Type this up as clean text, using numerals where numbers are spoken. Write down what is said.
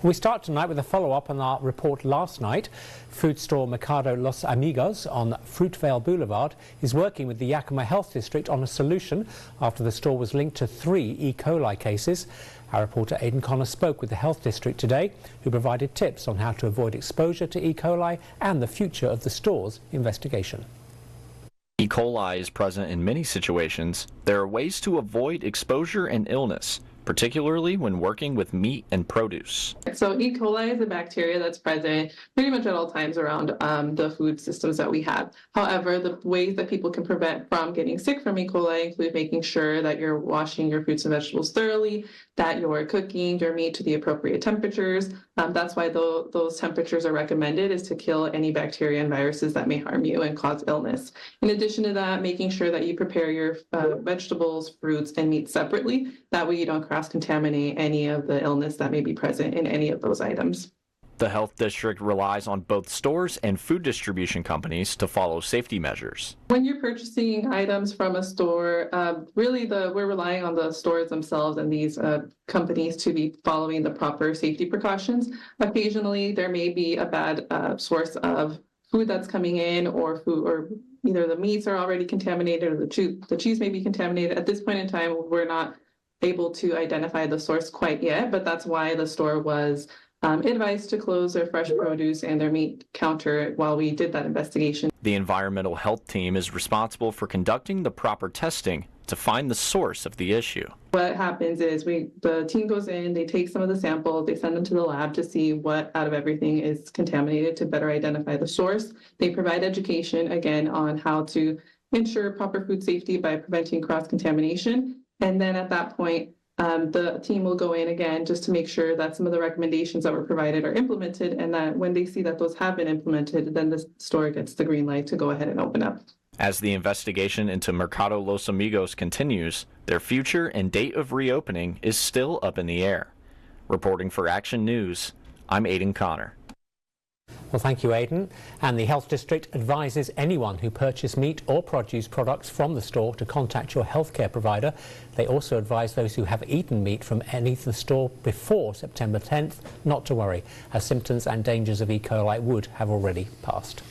We start tonight with a follow-up on our report last night. Food store Mercado Los Amigos on Fruitvale Blvd is working with the Yakima Health District on a solution after the store was linked to 3 E. coli cases. Our reporter Aidan Connor spoke with the Health District today, who provided tips on how to avoid exposure to E. coli and the future of the store's investigation. E. coli is present in many situations. There are ways to avoid exposure and illness, particularly when working with meat and produce. So E. coli is a bacteria that's present pretty much at all times around the food systems that we have. However, the ways that people can prevent from getting sick from E. coli include making sure that you're washing your fruits and vegetables thoroughly, that you're cooking your meat to the appropriate temperatures. That's why those temperatures are recommended, is to kill any bacteria and viruses that may harm you and cause illness. In addition to that, making sure that you prepare your vegetables, fruits, and meat separately. That way you don't cross-contaminate any of the illness that may be present in any of those items. The Health District relies on both stores and food distribution companies to follow safety measures. When you're purchasing items from a store, we're relying on the stores themselves and these companies to be following the proper safety precautions. Occasionally, there may be a bad source of food that's coming in, or either the meats are already contaminated or the cheese may be contaminated. At this point in time, we're not able to identify the source quite yet, but that's why the store was advised to close their fresh produce and their meat counter while we did that investigation. The environmental health team is responsible for conducting the proper testing to find the source of the issue. What happens is the team goes in, they take some of the samples, they send them to the lab to see what out of everything is contaminated to better identify the source. They provide education, again, on how to ensure proper food safety by preventing cross-contamination. And then at that point, the team will go in again just to make sure that some of the recommendations that were provided are implemented, and that when they see that those have been implemented, then the store gets the green light to go ahead and open up. As the investigation into Mercado Los Amigos continues, their future and date of reopening is still up in the air. Reporting for Action News, I'm Aidan Connor. Well, thank you, Aidan. And the Health District advises anyone who purchase meat or produce products from the store to contact your healthcare provider. They also advise those who have eaten meat from any of the store before September 10th not to worry, as symptoms and dangers of E. coli would have already passed.